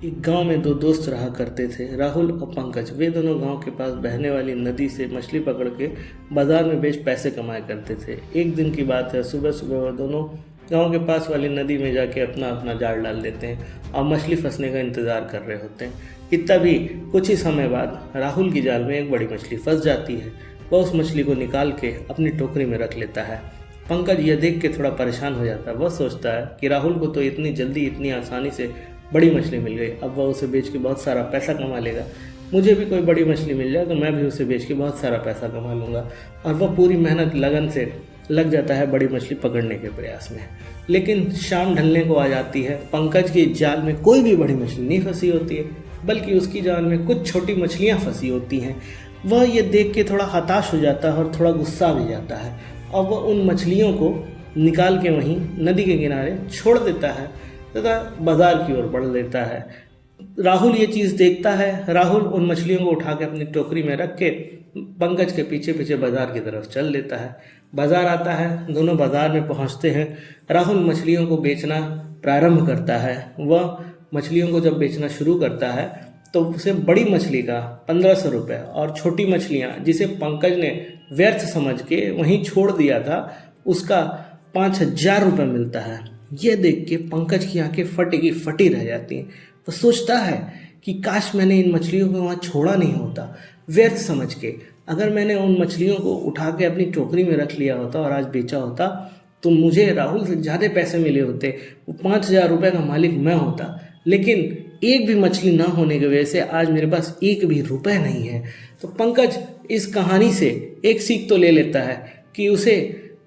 एक गांव में दो दोस्त रहा करते थे, राहुल और पंकज। वे दोनों गांव के पास बहने वाली नदी से मछली पकड़ के बाजार में बेच पैसे कमाया करते थे। एक दिन की बात है, सुबह सुबह वह दोनों गांव के पास वाली नदी में जाके अपना अपना जाल डाल देते हैं और मछली फंसने का इंतज़ार कर रहे होते हैं कि तभी कुछ ही समय बाद राहुल की जाल में एक बड़ी मछली फंस जाती है। वह उस मछली को निकाल के अपनी टोकरी में रख लेता है। पंकज यह देख के थोड़ा परेशान हो जाता है। वह सोचता है कि राहुल को तो इतनी जल्दी इतनी आसानी से बड़ी मछली मिल गई, अब वह उसे बेच के बहुत सारा पैसा कमा लेगा। मुझे भी कोई बड़ी मछली मिल जाए तो मैं भी उसे बेच के बहुत सारा पैसा कमा लूँगा। और वह पूरी मेहनत लगन से लग जाता है बड़ी मछली पकड़ने के प्रयास में। लेकिन शाम ढलने को आ जाती है। पंकज की जाल में कोई भी बड़ी मछली नहीं फंसी होती है, बल्कि उसकी जाल में कुछ छोटी मछलियाँ फंसी होती हैं। वह ये देख के थोड़ा हताश हो जाता है और थोड़ा गुस्सा भी जाता है और वह उन मछलियों को निकाल के वहीं नदी के किनारे छोड़ देता है तथा बाजार की ओर बढ़ लेता है। राहुल ये चीज़ देखता है। राहुल उन मछलियों को उठा के अपनी टोकरी में रख के पंकज के पीछे पीछे बाजार की तरफ चल देता है। बाजार आता है, दोनों बाजार में पहुंचते हैं। राहुल मछलियों को बेचना प्रारंभ करता है। वह मछलियों को जब बेचना शुरू करता है तो उसे बड़ी मछली का 1500 रुपये और छोटी मछलियाँ जिसे पंकज ने व्यर्थ समझ के वहीं छोड़ दिया था उसका 5000 रुपये मिलता है। यह देख के पंकज की आंखें फटी की फटी रह जाती हैं। वो सोचता है कि काश मैंने इन मछलियों को वहाँ छोड़ा नहीं होता व्यर्थ समझ के। अगर मैंने उन मछलियों को उठा के अपनी टोकरी में रख लिया होता और आज बेचा होता तो मुझे राहुल से ज़्यादा पैसे मिले होते, वो 5000 रुपये का मालिक मैं होता। लेकिन एक भी मछली ना होने की वजह से आज मेरे पास एक भी रुपए नहीं है। तो पंकज इस कहानी से एक सीख तो ले लेता है कि उसे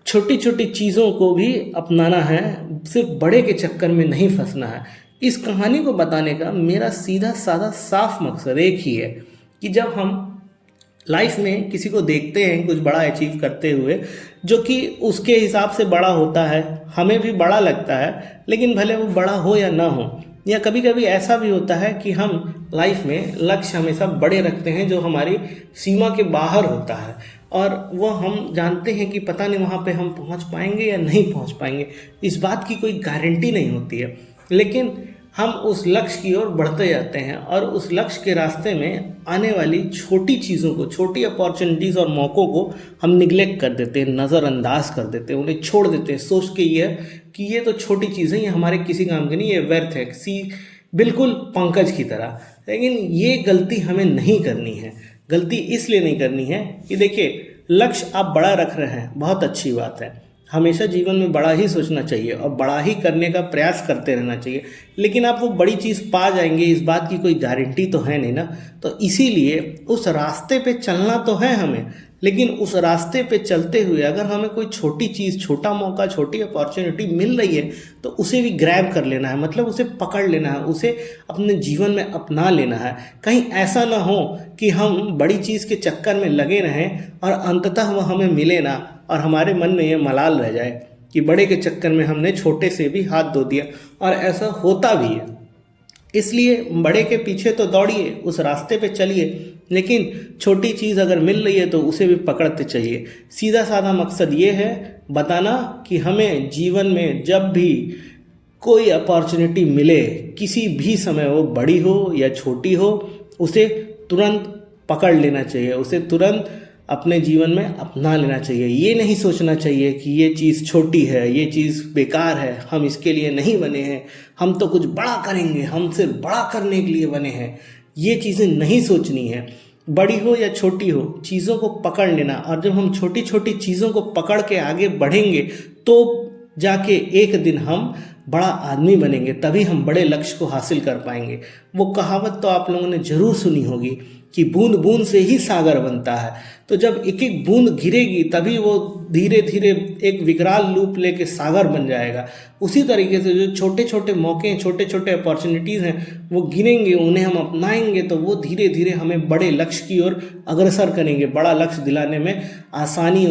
छोटी छोटी चीज़ों को भी अपनाना है, सिर्फ बड़े के चक्कर में नहीं फंसना है। इस कहानी को बताने का मेरा सीधा साधा साफ मकसद एक ही है कि जब हम लाइफ में किसी को देखते हैं कुछ बड़ा अचीव करते हुए, जो कि उसके हिसाब से बड़ा होता है, हमें भी बड़ा लगता है, लेकिन भले वो बड़ा हो या ना हो, या कभी कभी ऐसा भी होता है कि हम लाइफ में लक्ष्य हमेशा बड़े रखते हैं जो हमारी सीमा के बाहर होता है और वो हम जानते हैं कि पता नहीं वहाँ पे हम पहुँच पाएंगे या नहीं पहुँच पाएंगे। इस बात की कोई गारंटी नहीं होती है, लेकिन हम उस लक्ष्य की ओर बढ़ते जाते हैं और उस लक्ष्य के रास्ते में आने वाली छोटी चीज़ों को, छोटी अपॉर्चुनिटीज़ और मौक़ों को हम निगलेक्ट कर देते हैं, नज़रअंदाज कर देते हैं, उन्हें छोड़ देते हैं सोच के कि ये तो छोटी चीज़ें, ये हमारे किसी काम की नहीं, ये व्यर्थ है, बिल्कुल पंकज की तरह। लेकिन ये गलती हमें नहीं करनी है। गलती इसलिए नहीं करनी है कि देखिए, लक्ष्य आप बड़ा रख रहे हैं, बहुत अच्छी बात है। हमेशा जीवन में बड़ा ही सोचना चाहिए और बड़ा ही करने का प्रयास करते रहना चाहिए, लेकिन आप वो बड़ी चीज़ पा जाएंगे इस बात की कोई गारंटी तो है नहीं ना। तो इसीलिए उस रास्ते पे चलना तो है हमें, लेकिन उस रास्ते पे चलते हुए अगर हमें कोई छोटी चीज़, छोटा मौका, छोटी अपॉर्चुनिटी मिल रही है तो उसे भी ग्रैब कर लेना है, मतलब उसे पकड़ लेना है, उसे अपने जीवन में अपना लेना है। कहीं ऐसा ना हो कि हम बड़ी चीज़ के चक्कर में लगे रहें और अंततः वह हमें मिले ना और हमारे मन में ये मलाल रह जाए कि बड़े के चक्कर में हमने छोटे से भी हाथ धो दिया। और ऐसा होता भी है। इसलिए बड़े के पीछे तो दौड़िए, उस रास्ते पे चलिए, लेकिन छोटी चीज़ अगर मिल रही है तो उसे भी पकड़ते चाहिए। सीधा साधा मकसद ये है बताना कि हमें जीवन में जब भी कोई अपॉर्चुनिटी मिले, किसी भी समय हो, बड़ी हो या छोटी हो, उसे तुरंत पकड़ लेना चाहिए, उसे तुरंत अपने जीवन में अपना लेना चाहिए। ये नहीं सोचना चाहिए कि ये चीज़ छोटी है, ये चीज़ बेकार है, हम इसके लिए नहीं बने हैं, हम तो कुछ बड़ा करेंगे, हम सिर्फ बड़ा करने के लिए बने हैं। ये चीज़ें नहीं सोचनी है। बड़ी हो या छोटी हो, चीज़ों को पकड़ लेना, और जब हम छोटी छोटी चीज़ों को पकड़ के आगे बढ़ेंगे तो जाके एक दिन हम बड़ा आदमी बनेंगे, तभी हम बड़े लक्ष्य को हासिल कर पाएंगे। वो कहावत तो आप लोगों ने ज़रूर सुनी होगी कि बूंद बूंद से ही सागर बनता है। तो जब एक एक बूंद गिरेगी तभी वो धीरे धीरे एक विकराल रूप लेके सागर बन जाएगा। उसी तरीके से जो छोटे छोटे मौके, छोटे छोटे अपॉर्चुनिटीज़ हैं, वो गिरेंगे, उन्हें हम अपनाएंगे तो वो धीरे धीरे हमें बड़े लक्ष्य की ओर अग्रसर करेंगे, बड़ा लक्ष्य दिलाने में आसानी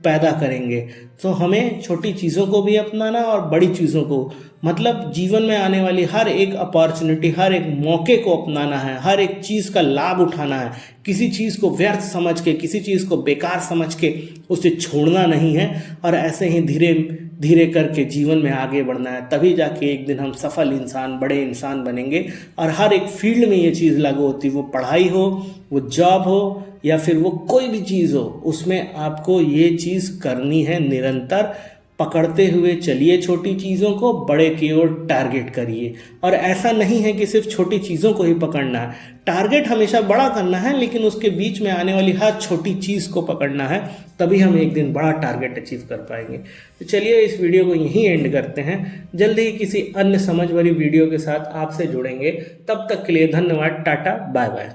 पैदा करेंगे। तो हमें छोटी चीज़ों को भी अपनाना और बड़ी चीज़ों को, मतलब जीवन में आने वाली हर एक अपॉर्चुनिटी, हर एक मौके को अपनाना है, हर एक चीज़ का लाभ उठाना है। किसी चीज़ को व्यर्थ समझ के, किसी चीज़ को बेकार समझ के उसे छोड़ना नहीं है और ऐसे ही धीरे धीरे करके जीवन में आगे बढ़ना है, तभी जाके एक दिन हम सफल इंसान, बड़े इंसान बनेंगे। और हर एक फील्ड में ये चीज़ लागू होती है, वो पढ़ाई हो, वो जॉब हो, या फिर वो कोई भी चीज़ हो, उसमें आपको ये चीज़ करनी है। निरंतर पकड़ते हुए चलिए छोटी चीज़ों को, बड़े की ओर टारगेट करिए। और ऐसा नहीं है कि सिर्फ छोटी चीज़ों को ही पकड़ना है, टारगेट हमेशा बड़ा करना है, लेकिन उसके बीच में आने वाली हर छोटी चीज़ को पकड़ना है, तभी हम एक दिन बड़ा टारगेट अचीव कर पाएंगे। तो चलिए इस वीडियो को यहीं एंड करते हैं। जल्दी ही किसी अन्य समझ भरी वीडियो के साथ आपसे जुड़ेंगे। तब तक के लिए धन्यवाद। Tata bye bye.